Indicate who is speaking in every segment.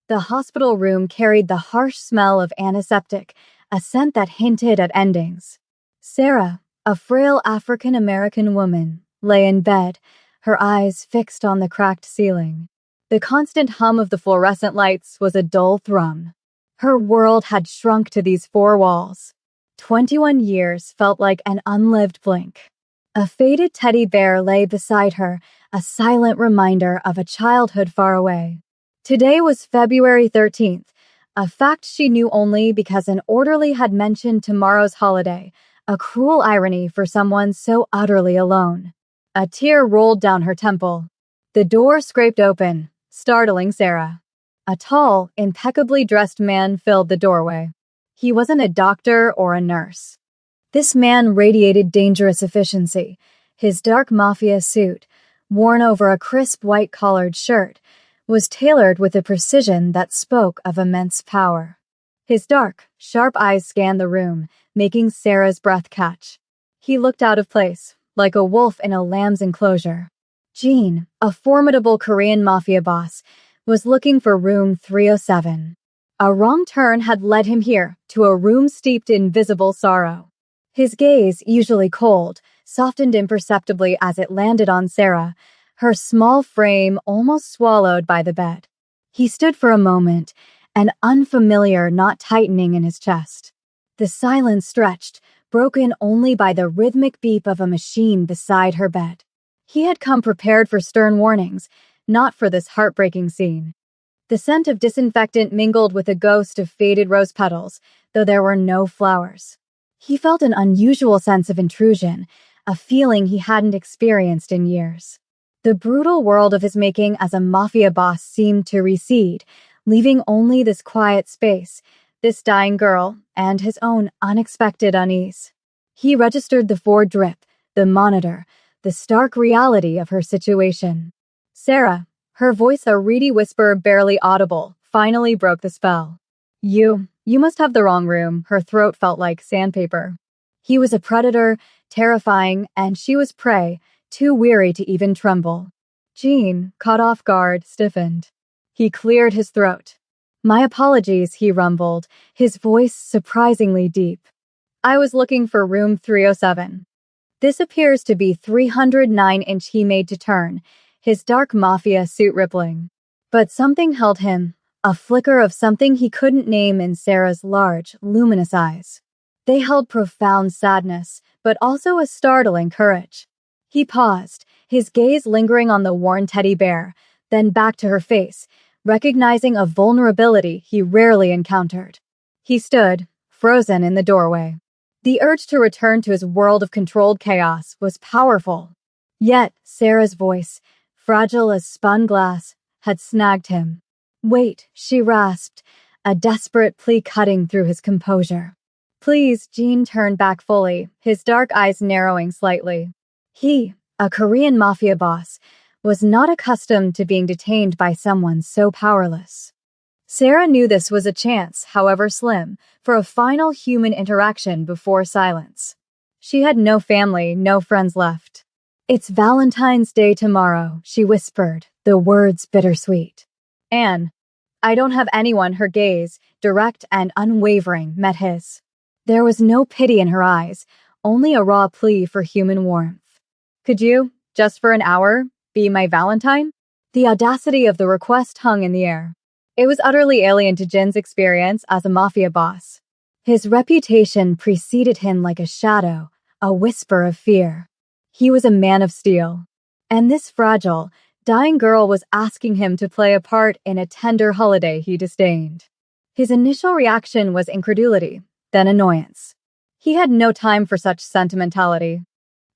Speaker 1: The hospital room carried the harsh smell of antiseptic, a scent that hinted at endings. Sarah, a frail African-American woman, lay in bed, her eyes fixed on the cracked ceiling. The constant hum of the fluorescent lights was a dull thrum. Her world had shrunk to these four walls. 21 years felt like an unlived blink. A faded teddy bear lay beside her, a silent reminder of a childhood far away. Today was February 13th, a fact she knew only because an orderly had mentioned tomorrow's holiday, a cruel irony for someone so utterly alone. A tear rolled down her temple. The door scraped open, startling Sarah. A tall, impeccably dressed man filled the doorway. He wasn't a doctor or a nurse. This man radiated dangerous efficiency. His dark Mafia suit, worn over a crisp white-collared shirt, was tailored with a precision that spoke of immense power. His dark, sharp eyes scanned the room, making Sarah's breath catch. He looked out of place, like a wolf in a lamb's enclosure. Jean, a formidable Korean Mafia boss, was looking for room 307. A wrong turn had led him here, to a room steeped in visible sorrow. His gaze, usually cold, softened imperceptibly as it landed on Sarah, her small frame almost swallowed by the bed. He stood for a moment, an unfamiliar knot tightening in his chest. The silence stretched, broken only by the rhythmic beep of a machine beside her bed. He had come prepared for stern warnings, not for this heartbreaking scene. The scent of disinfectant mingled with a ghost of faded rose petals, though there were no flowers. He felt an unusual sense of intrusion, a feeling he hadn't experienced in years. The brutal world of his making as a Mafia boss seemed to recede, leaving only this quiet space, this dying girl, and his own unexpected unease. He registered the Ford drip, the monitor, the stark reality of her situation. Sarah, her voice a reedy whisper barely audible, finally broke the spell. You must have the wrong room. Her throat felt like sandpaper. He was a predator, terrifying, and she was prey, too weary to even tremble. Jean, caught off guard, stiffened. He cleared his throat. My apologies, he rumbled, his voice surprisingly deep. I was looking for room 307. This appears to be 309-inch he made to turn, his dark Mafia suit rippling. But something held him, a flicker of something he couldn't name in Sarah's large, luminous eyes. They held profound sadness, but also a startling courage. He paused, his gaze lingering on the worn teddy bear, then back to her face, recognizing a vulnerability he rarely encountered. He stood, frozen in the doorway. The urge to return to his world of controlled chaos was powerful. Yet, Sarah's voice, fragile as spun glass, had snagged him. Wait, she rasped, a desperate plea cutting through his composure. Please, Jean turned back fully, his dark eyes narrowing slightly. He, a Korean Mafia boss, was not accustomed to being detained by someone so powerless. Sarah knew this was a chance, however slim, for a final human interaction before silence. She had no family, no friends left. It's Valentine's Day tomorrow, she whispered, the words bittersweet. Anne, I don't have anyone. Her gaze, direct and unwavering, met his. There was no pity in her eyes, only a raw plea for human warmth. Could you, just for an hour, be my Valentine? The audacity of the request hung in the air. It was utterly alien to Jin's experience as a Mafia boss. His reputation preceded him like a shadow, a whisper of fear. He was a man of steel. And this fragile, dying girl was asking him to play a part in a tender holiday he disdained. His initial reaction was incredulity, then annoyance. He had no time for such sentimentality.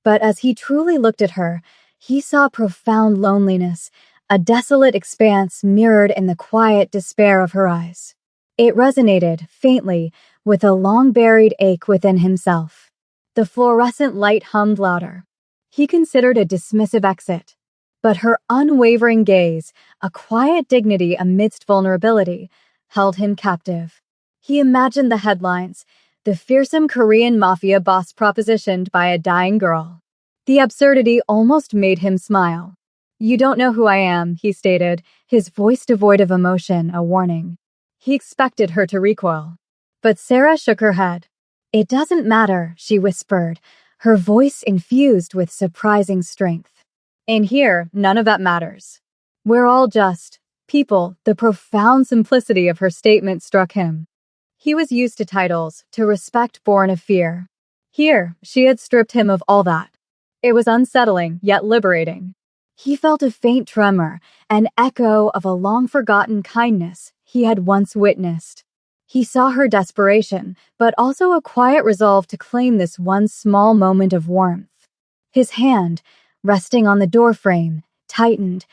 Speaker 1: But as he truly looked at her, he saw profound loneliness, a desolate expanse mirrored in the quiet despair of her eyes. It resonated, faintly, with a long-buried ache within himself. The fluorescent light hummed louder. He considered a dismissive exit. But her unwavering gaze, a quiet dignity amidst vulnerability, held him captive. He imagined the headlines, the fearsome Korean Mafia boss propositioned by a dying girl. The absurdity almost made him smile. You don't know who I am, he stated, his voice devoid of emotion, a warning. He expected her to recoil. But Sarah shook her head. It doesn't matter, she whispered, her voice infused with surprising strength. In here, none of that matters. We're all just people. The profound simplicity of her statement struck him. He was used to titles, to respect born of fear. Here, she had stripped him of all that. It was unsettling, yet liberating. He felt a faint tremor, an echo of a long-forgotten kindness he had once witnessed. He saw her desperation, but also a quiet resolve to claim this one small moment of warmth. His hand, resting on the doorframe, tightened,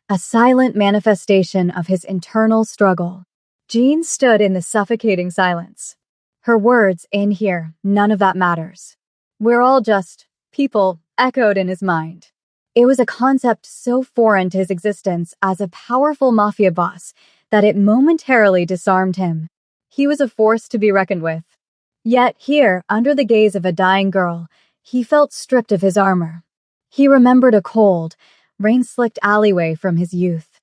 Speaker 1: a silent manifestation of his internal struggle. Jean stood in the suffocating silence. Her words, in here, none of that matters. We're all just people, echoed in his mind. It was a concept so foreign to his existence as a powerful mafia boss that it momentarily disarmed him. He was a force to be reckoned with. Yet here, under the gaze of a dying girl, he felt stripped of his armor. He remembered a cold, rain-slicked alleyway from his youth.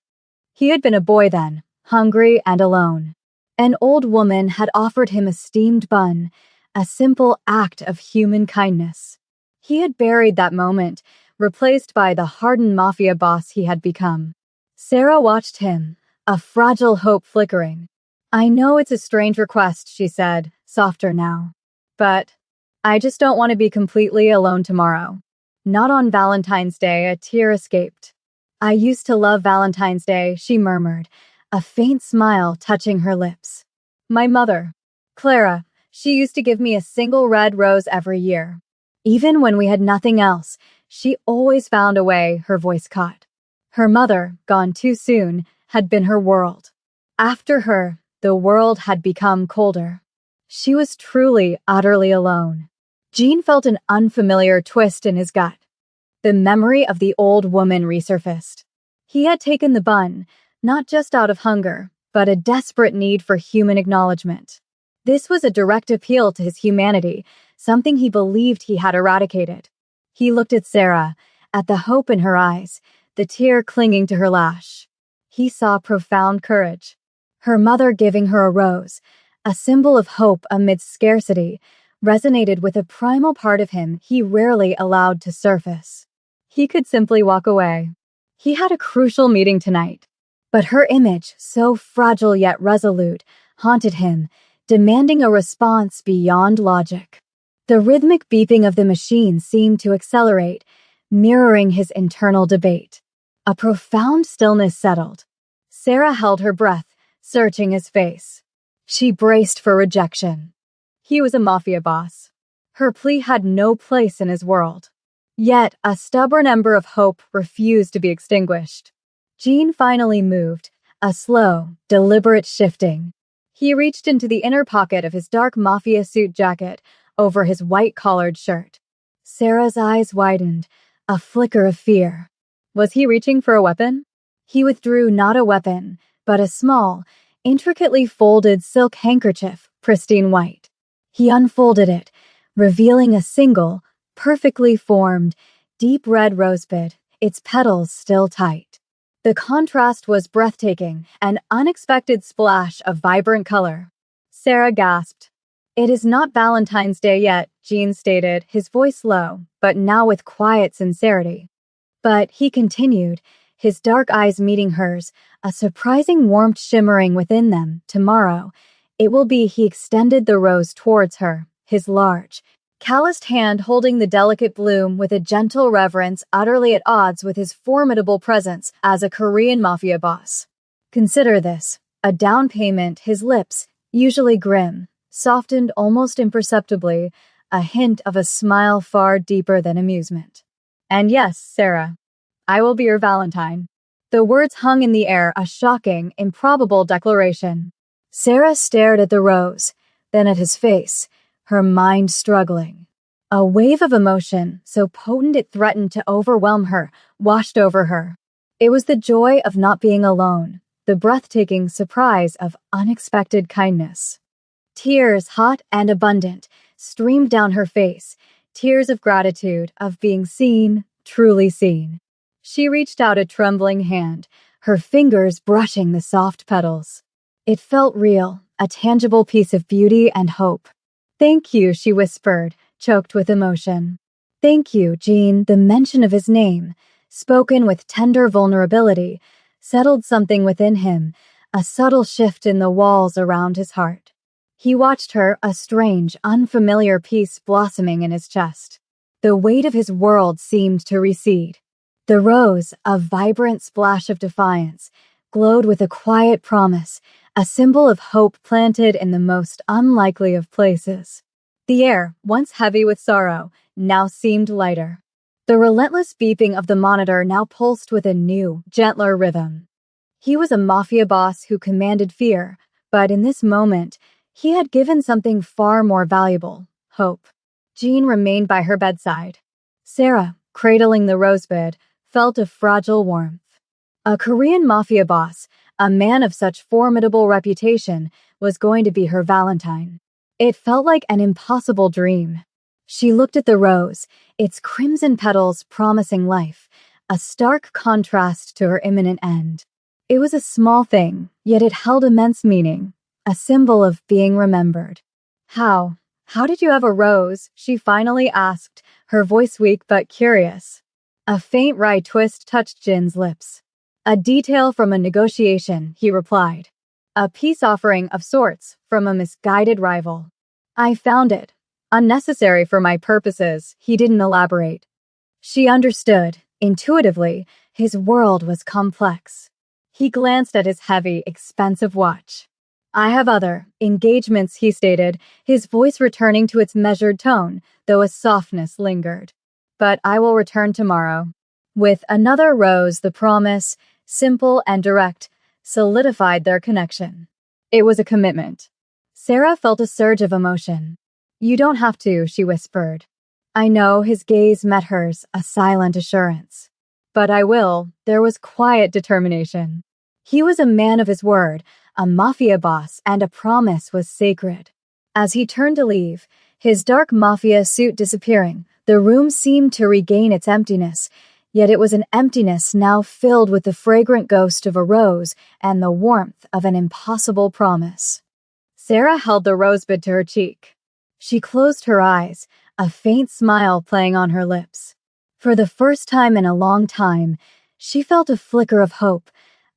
Speaker 1: He had been a boy then, hungry and alone. An old woman had offered him a steamed bun, a simple act of human kindness. He had buried that moment, replaced by the hardened mafia boss he had become. Sarah watched him, a fragile hope flickering. I know it's a strange request, she said, softer now. But I just don't want to be completely alone tomorrow. Not on Valentine's Day, a tear escaped. I used to love Valentine's Day, she murmured, a faint smile touching her lips. My mother, Clara, she used to give me a single red rose every year. Even when we had nothing else, she always found a way, her voice caught. Her mother, gone too soon, had been her world. After her, the world had become colder. She was truly, utterly alone. Jean felt an unfamiliar twist in his gut. The memory of the old woman resurfaced. He had taken the bun, not just out of hunger, but a desperate need for human acknowledgement. This was a direct appeal to his humanity, something he believed he had eradicated. He looked at Sarah, at the hope in her eyes, the tear clinging to her lash. He saw profound courage. Her mother giving her a rose, a symbol of hope amidst scarcity, resonated with a primal part of him he rarely allowed to surface. He could simply walk away. He had a crucial meeting tonight. But her image, so fragile yet resolute, haunted him, demanding a response beyond logic. The rhythmic beeping of the machine seemed to accelerate, mirroring his internal debate. A profound stillness settled. Sarah held her breath, searching his face. She braced for rejection. He was a mafia boss. Her plea had no place in his world. Yet, a stubborn ember of hope refused to be extinguished. Jean finally moved, a slow, deliberate shifting. He reached into the inner pocket of his dark mafia suit jacket, over his white-collared shirt. Sarah's eyes widened, a flicker of fear. Was he reaching for a weapon? He withdrew not a weapon, but a small, intricately folded silk handkerchief, pristine white. He unfolded it, revealing a single, perfectly formed, deep red rosebud, its petals still tight. The contrast was breathtaking, an unexpected splash of vibrant color. Sarah gasped. It is not Valentine's Day yet, Jean stated, his voice low, but now with quiet sincerity. But he continued, his dark eyes meeting hers, a surprising warmth shimmering within them. Tomorrow, it will be. He extended the rose towards her, his large, calloused hand holding the delicate bloom with a gentle reverence utterly at odds with his formidable presence as a Korean mafia boss. Consider this, a down payment. His lips, usually grim, softened almost imperceptibly, a hint of a smile far deeper than amusement. And yes, Sarah, I will be your Valentine. The words hung in the air, a shocking, improbable declaration. Sarah stared at the rose, then at his face, her mind struggling. A wave of emotion, so potent it threatened to overwhelm her, washed over her. It was the joy of not being alone, the breathtaking surprise of unexpected kindness. Tears, hot and abundant, streamed down her face, tears of gratitude, of being seen, truly seen. She reached out a trembling hand, her fingers brushing the soft petals. It felt real, a tangible piece of beauty and hope. "Thank you," she whispered, choked with emotion. "Thank you, Jean." The mention of his name, spoken with tender vulnerability, settled something within him, a subtle shift in the walls around his heart. He watched her, a strange, unfamiliar peace blossoming in his chest. The weight of his world seemed to recede. The rose, a vibrant splash of defiance, glowed with a quiet promise, a symbol of hope planted in the most unlikely of places. The air, once heavy with sorrow, now seemed lighter. The relentless beeping of the monitor now pulsed with a new, gentler rhythm. He was a mafia boss who commanded fear, but in this moment, he had given something far more valuable: hope. Jean remained by her bedside. Sarah, cradling the rosebud, felt a fragile warmth. A Korean mafia boss, a man of such formidable reputation, was going to be her Valentine. It felt like an impossible dream. She looked at the rose, its crimson petals promising life, a stark contrast to her imminent end. It was a small thing, yet it held immense meaning, a symbol of being remembered. How did you have a rose?" she finally asked, her voice weak but curious. A faint wry twist touched Jin's lips. "A detail from a negotiation," he replied. "A peace offering of sorts from a misguided rival. I found it unnecessary for my purposes." He didn't elaborate. She understood. Intuitively, his world was complex. He glanced at his heavy, expensive watch. "I have other engagements," he stated, his voice returning to its measured tone, though a softness lingered. "But I will return tomorrow." With another rose, the promise, simple and direct, solidified their connection. It was a commitment. Sarah felt a surge of emotion. "You don't have to," she whispered. "I know." His gaze met hers, a silent assurance. "But I will." There was quiet determination. He was a man of his word, a mafia boss, and a promise was sacred. As he turned to leave, his dark mafia suit disappearing, the room seemed to regain its emptiness, yet it was an emptiness now filled with the fragrant ghost of a rose and the warmth of an impossible promise. Sarah held the rosebud to her cheek. She closed her eyes, a faint smile playing on her lips. For the first time in a long time, she felt a flicker of hope,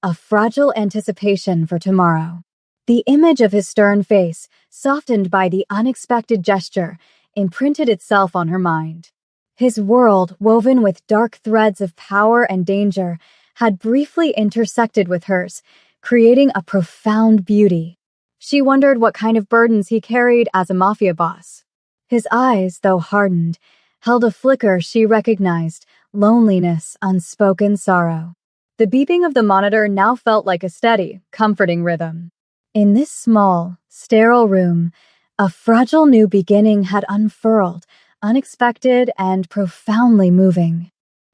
Speaker 1: a fragile anticipation for tomorrow. The image of his stern face, softened by the unexpected gesture, imprinted itself on her mind. His world, woven with dark threads of power and danger, had briefly intersected with hers, creating a profound beauty. She wondered what kind of burdens he carried as a mafia boss. His eyes, though hardened, held a flicker she recognized: loneliness, unspoken sorrow. The beeping of the monitor now felt like a steady, comforting rhythm. In this small, sterile room, a fragile new beginning had unfurled, unexpected and profoundly moving.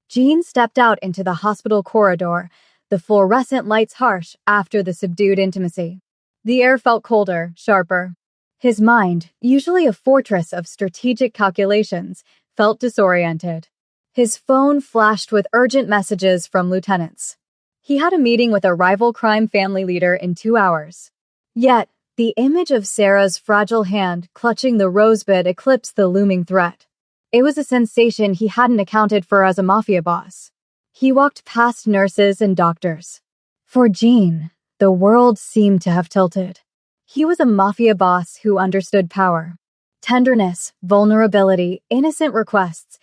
Speaker 1: Jean stepped out into the hospital corridor, the fluorescent lights harsh after the subdued intimacy. The air felt colder, sharper. His mind, usually a fortress of strategic calculations, felt disoriented. His phone flashed with urgent messages from lieutenants. He had a meeting with a rival crime family leader in 2 hours. Yet, the image of Sarah's fragile hand clutching the rosebud eclipsed the looming threat. It was a sensation he hadn't accounted for as a mafia boss. He walked past nurses and doctors. For Jean, the world seemed to have tilted. He was a mafia boss who understood power. Tenderness, vulnerability, innocent requests,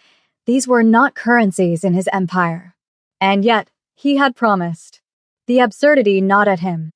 Speaker 1: these were not currencies in his empire. And yet, he had promised. The absurdity gnawed at him.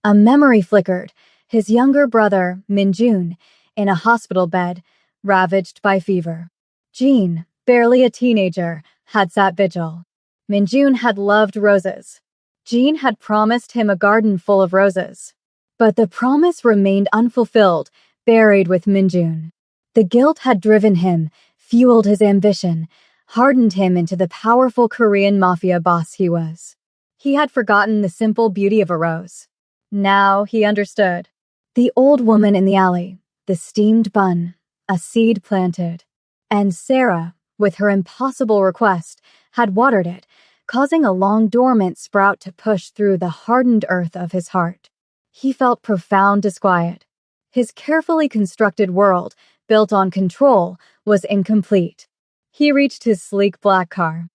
Speaker 1: A memory flickered, his younger brother, Minjun, in a hospital bed, ravaged by fever. Jean, barely a teenager, had sat vigil. Minjun had loved roses. Jean had promised him a garden full of roses. But the promise remained unfulfilled, buried with Minjun. The guilt had driven him, fueled his ambition, hardened him into the powerful Korean mafia boss he was. He had forgotten the simple beauty of a rose. Now he understood. The old woman in the alley, the steamed bun, a seed planted. And Sarah, with her impossible request, had watered it, causing a long dormant sprout to push through the hardened earth of his heart. He felt profound disquiet. His carefully constructed world, built on control, was incomplete. He reached his sleek black car.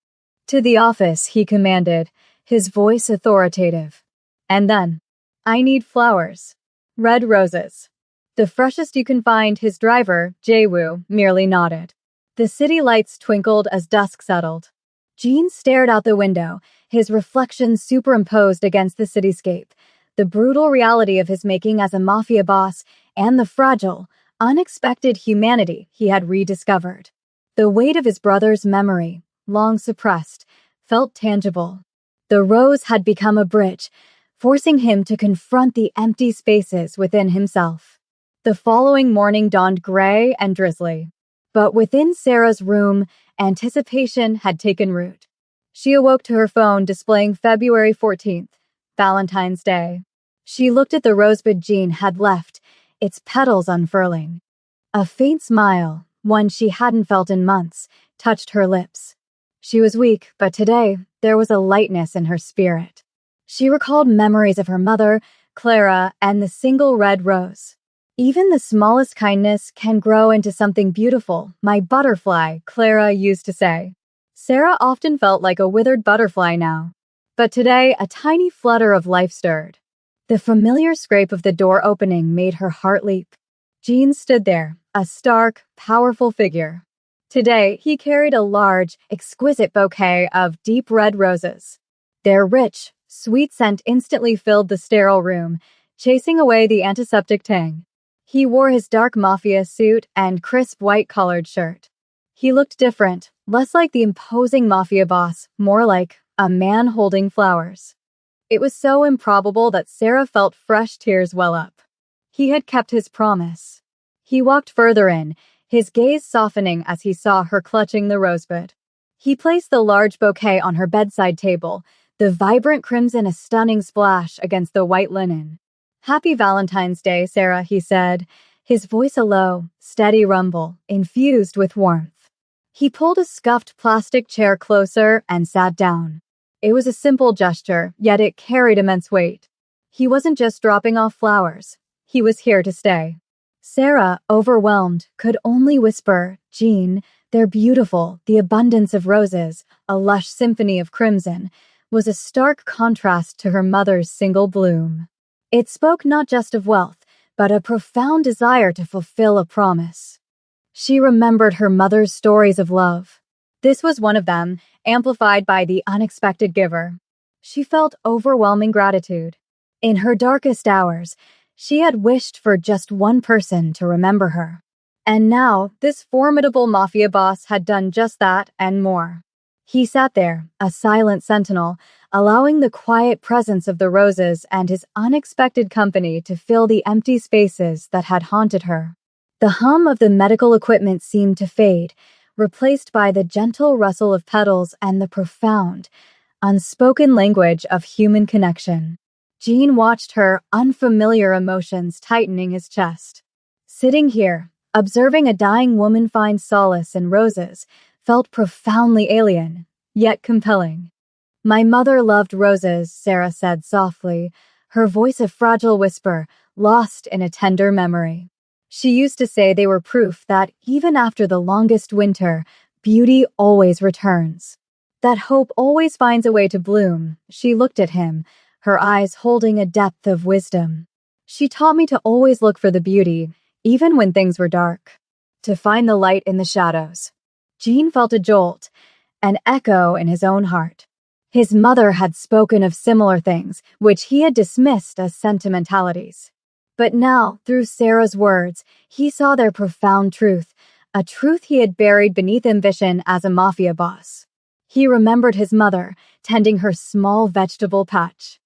Speaker 1: "To the office," he commanded, his voice authoritative. And then, "I need flowers. Red roses. The freshest you can find." His driver, Jae-woo, merely nodded. The city lights twinkled as dusk settled. Jean stared out the window, his reflection superimposed against the cityscape, the brutal reality of his making as a mafia boss and the fragile, unexpected humanity he had rediscovered. The weight of his brother's memory, long suppressed, felt tangible. The rose had become a bridge, forcing him to confront the empty spaces within himself. The following morning dawned gray and drizzly. But within Sarah's room, anticipation had taken root. She awoke to her phone displaying February 14th, Valentine's Day. She looked at the rosebud Jean had left, its petals unfurling. A faint smile, one she hadn't felt in months, touched her lips. She was weak, but today there was a lightness in her spirit. She recalled memories of her mother, Clara, and the single red rose. "Even the smallest kindness can grow into something beautiful, my butterfly," Clara used to say. Sarah often felt like a withered butterfly now. But today, a tiny flutter of life stirred. The familiar scrape of the door opening made her heart leap. Jean stood there, a stark, powerful figure. Today, he carried a large, exquisite bouquet of deep red roses. Their rich, sweet scent instantly filled the sterile room, chasing away the antiseptic tang. He wore his dark Mafia suit and crisp white-collared shirt. He looked different, less like the imposing Mafia boss, more like a man holding flowers. It was so improbable that Sarah felt fresh tears well up. He had kept his promise. He walked further in, his gaze softening as he saw her clutching the rosebud. He placed the large bouquet on her bedside table, the vibrant crimson a stunning splash against the white linen. "Happy Valentine's Day, Sarah," he said, his voice a low, steady rumble, infused with warmth. He pulled a scuffed plastic chair closer and sat down. It was a simple gesture, yet it carried immense weight. He wasn't just dropping off flowers. He was here to stay. Sarah, overwhelmed, could only whisper, "Jean, they're beautiful." The abundance of roses, a lush symphony of crimson, was a stark contrast to her mother's single bloom. It spoke not just of wealth, but a profound desire to fulfill a promise. She remembered her mother's stories of love. This was one of them, amplified by the unexpected giver. She felt overwhelming gratitude. In her darkest hours, she had wished for just one person to remember her. And now, this formidable mafia boss had done just that and more. He sat there, a silent sentinel, allowing the quiet presence of the roses and his unexpected company to fill the empty spaces that had haunted her. The hum of the medical equipment seemed to fade, replaced by the gentle rustle of petals and the profound, unspoken language of human connection. Jean watched her unfamiliar emotions tightening his chest. Sitting here, observing a dying woman find solace in roses, felt profoundly alien, yet compelling. "My mother loved roses," Sarah said softly, her voice a fragile whisper, lost in a tender memory. She used to say they were proof that even after the longest winter, beauty always returns. That hope always finds a way to bloom. She looked at him, her eyes holding a depth of wisdom. "She taught me to always look for the beauty, even when things were dark. To find the light in the shadows." Jean felt a jolt, an echo in his own heart. His mother had spoken of similar things, which he had dismissed as sentimentalities. But now, through Sarah's words, he saw their profound truth, a truth he had buried beneath ambition as a mafia boss. He remembered his mother, tending her small vegetable patch.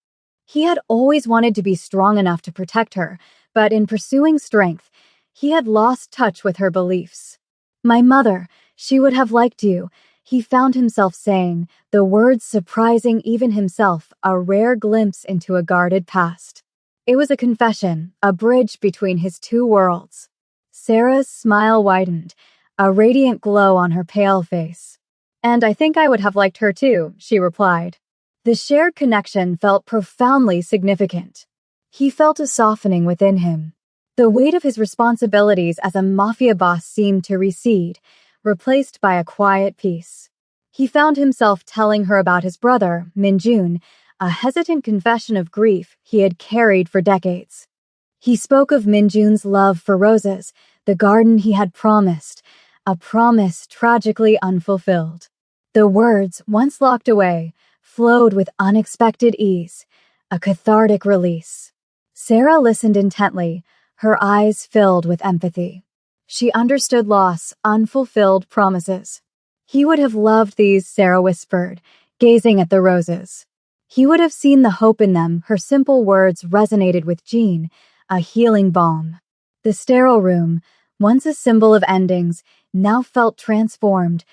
Speaker 1: He had always wanted to be strong enough to protect her, but in pursuing strength, he had lost touch with her beliefs. "My mother, she would have liked you," he found himself saying, the words surprising even himself, a rare glimpse into a guarded past. It was a confession, a bridge between his two worlds. Sarah's smile widened, a radiant glow on her pale face. And I think I would have liked her too, she replied. The shared connection felt profoundly significant. He felt a softening within him. The weight of his responsibilities as a mafia boss seemed to recede, replaced by a quiet peace. He found himself telling her about his brother, Minjun, a hesitant confession of grief he had carried for decades. He spoke of Minjun's love for roses, the garden he had promised, a promise tragically unfulfilled. The words, once locked away, flowed with unexpected ease, a cathartic release. Sarah listened intently, her eyes filled with empathy. She understood loss, unfulfilled promises. He would have loved these, Sarah whispered, gazing at the roses. He would have seen the hope in them. Her simple words resonated with Jean, a healing balm. The sterile room, once a symbol of endings, now felt transformed,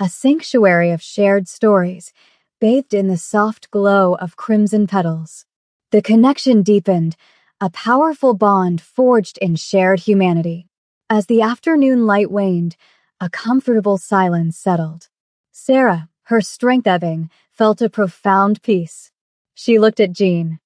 Speaker 1: a sanctuary of shared stories, bathed in the soft glow of crimson petals. The connection deepened, a powerful bond forged in shared humanity. As the afternoon light waned, a comfortable silence settled. Sarah, her strength ebbing, felt a profound peace. She looked at Jean.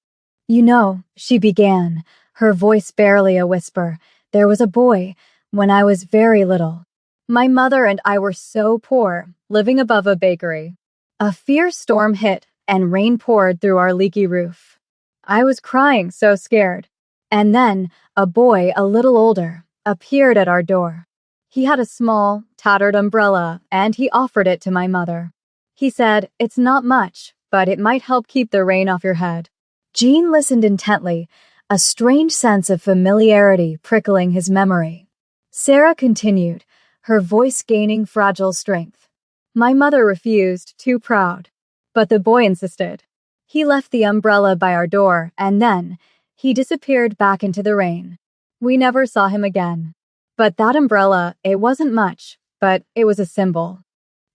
Speaker 1: "You know," she began, her voice barely a whisper, "there was a boy, when I was very little. My mother and I were so poor, living above a bakery. A fierce storm hit, and rain poured through our leaky roof. I was crying, so scared. And then, a boy a little older appeared at our door. He had a small, tattered umbrella, and he offered it to my mother. He said, 'It's not much, but it might help keep the rain off your head.'" Jean listened intently, a strange sense of familiarity prickling his memory. Sarah continued, her voice gaining fragile strength. "My mother refused, too proud. But the boy insisted. He left the umbrella by our door, and then he disappeared back into the rain. We never saw him again. But that umbrella, it wasn't much, but it was a symbol.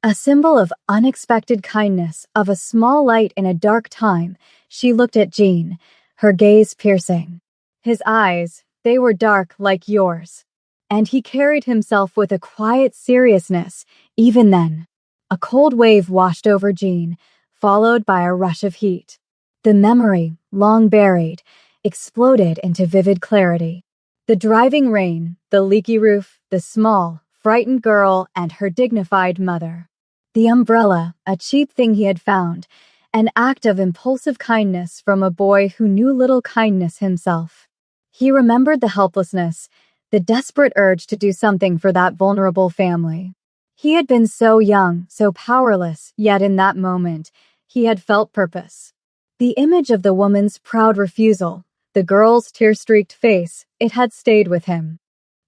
Speaker 1: A symbol of unexpected kindness, of a small light in a dark time." She looked at Jean, her gaze piercing. "His eyes, they were dark like yours. And he carried himself with a quiet seriousness, even then." A cold wave washed over Jean, followed by a rush of heat. The memory, long buried, exploded into vivid clarity. The driving rain, the leaky roof, the small, frightened girl, and her dignified mother. The umbrella, a cheap thing he had found, an act of impulsive kindness from a boy who knew little kindness himself. He remembered the helplessness, the desperate urge to do something for that vulnerable family. He had been so young, so powerless, yet in that moment, he had felt purpose. The image of the woman's proud refusal, the girl's tear-streaked face, it had stayed with him.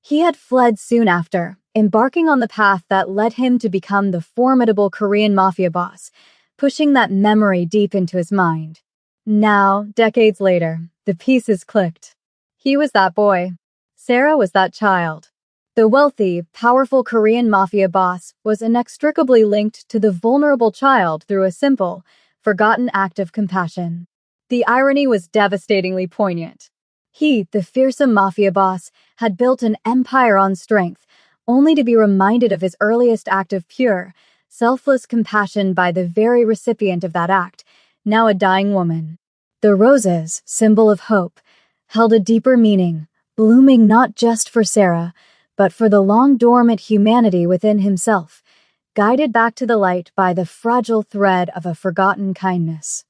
Speaker 1: He had fled soon after, embarking on the path that led him to become the formidable Korean mafia boss, pushing that memory deep into his mind. Now, decades later, the pieces clicked. He was that boy. Sarah was that child. The wealthy, powerful Korean mafia boss was inextricably linked to the vulnerable child through a simple, forgotten act of compassion. The irony was devastatingly poignant. He, the fearsome mafia boss, had built an empire on strength, only to be reminded of his earliest act of pure, selfless compassion by the very recipient of that act, now a dying woman. The roses, symbol of hope, held a deeper meaning, blooming not just for Sarah, but for the long-dormant humanity within himself, guided back to the light by the fragile thread of a forgotten kindness.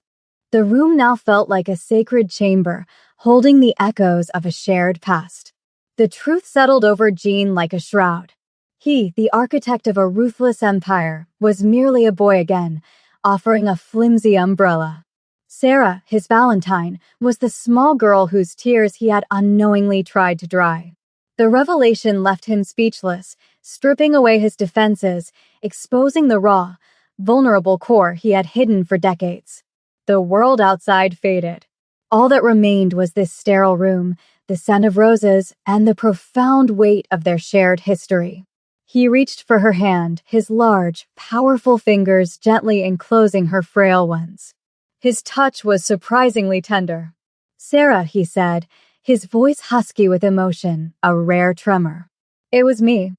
Speaker 1: The room now felt like a sacred chamber, holding the echoes of a shared past. The truth settled over Jean like a shroud. He, the architect of a ruthless empire, was merely a boy again, offering a flimsy umbrella. Sarah, his Valentine, was the small girl whose tears he had unknowingly tried to dry. The revelation left him speechless, stripping away his defenses, exposing the raw, vulnerable core he had hidden for decades. The world outside faded. All that remained was this sterile room, the scent of roses, and the profound weight of their shared history. He reached for her hand, his large, powerful fingers gently enclosing her frail ones. His touch was surprisingly tender. "Sarah," he said, his voice husky with emotion, a rare tremor. "It was me.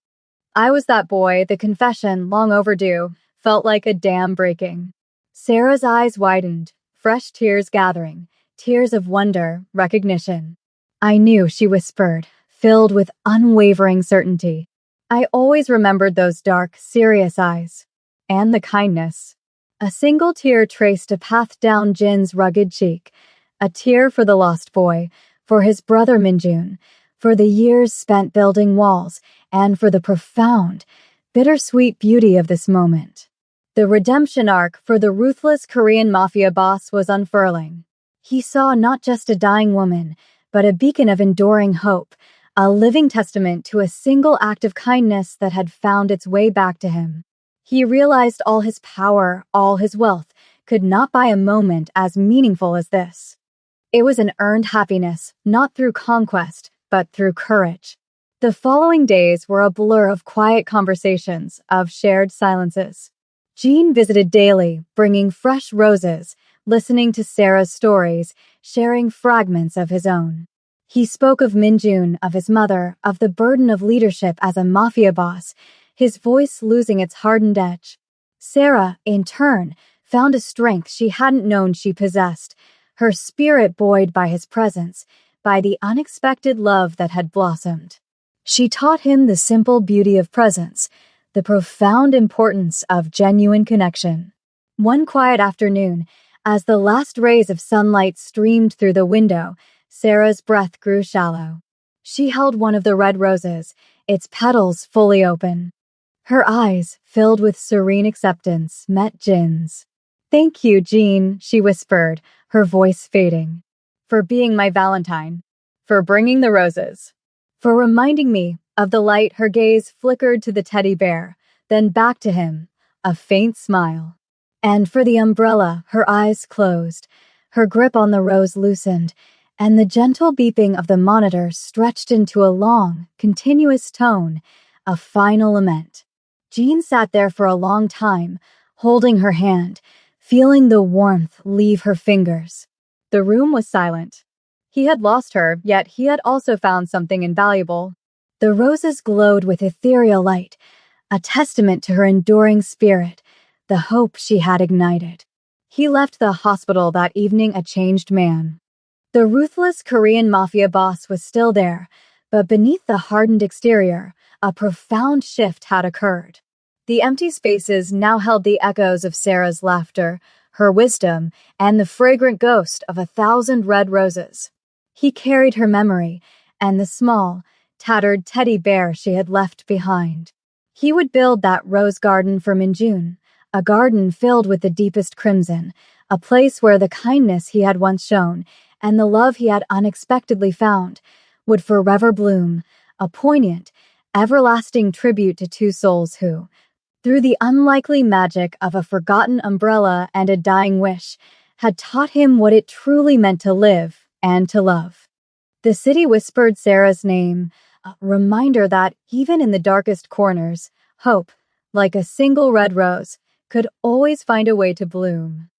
Speaker 1: I was that boy, the confession, long overdue, felt like a dam breaking. Sarah's eyes widened, fresh tears gathering, tears of wonder, recognition. "I knew," she whispered, filled with unwavering certainty. I always remembered those dark, serious eyes. And the kindness. A single tear traced a path down Jin's rugged cheek. A tear for the lost boy, for his brother Minjun, for the years spent building walls, and for the profound, bittersweet beauty of this moment. The redemption arc for the ruthless Korean mafia boss was unfurling. He saw not just a dying woman, but a beacon of enduring hope, a living testament to a single act of kindness that had found its way back to him. He realized all his power, all his wealth, could not buy a moment as meaningful as this. It was an earned happiness, not through conquest, but through courage. The following days were a blur of quiet conversations, of shared silences. Jean visited daily, bringing fresh roses, listening to Sarah's stories, sharing fragments of his own. He spoke of Minjun, of his mother, of the burden of leadership as a mafia boss, his voice losing its hardened edge. Sarah, in turn, found a strength she hadn't known she possessed, her spirit buoyed by his presence, by the unexpected love that had blossomed. She taught him the simple beauty of presence, the profound importance of genuine connection. One quiet afternoon, as the last rays of sunlight streamed through the window, Sarah's breath grew shallow. She held one of the red roses, its petals fully open. Her eyes, filled with serene acceptance, met Jin's. "Thank you, Jean," she whispered, her voice fading. "For being my Valentine. For bringing the roses. For reminding me of the light." Her gaze flickered to the teddy bear, then back to him, a faint smile. "And for the umbrella." Her eyes closed, her grip on the rose loosened, and the gentle beeping of the monitor stretched into a long, continuous tone, a final lament. Jean sat there for a long time, holding her hand, feeling the warmth leave her fingers. The room was silent. He had lost her, yet he had also found something invaluable. The roses glowed with ethereal light, a testament to her enduring spirit, the hope she had ignited. He left the hospital that evening a changed man. The ruthless Korean mafia boss was still there, but beneath the hardened exterior, a profound shift had occurred. The empty spaces now held the echoes of Sarah's laughter, her wisdom, and the fragrant ghost of 1,000 red roses. He carried her memory and the small, tattered teddy bear she had left behind. He would build that rose garden for Minjun, a garden filled with the deepest crimson, a place where the kindness he had once shown and the love he had unexpectedly found would forever bloom, a poignant, everlasting tribute to two souls who, through the unlikely magic of a forgotten umbrella and a dying wish, had taught him what it truly meant to live and to love. The city whispered Sarah's name, a reminder that even in the darkest corners, hope, like a single red rose, could always find a way to bloom.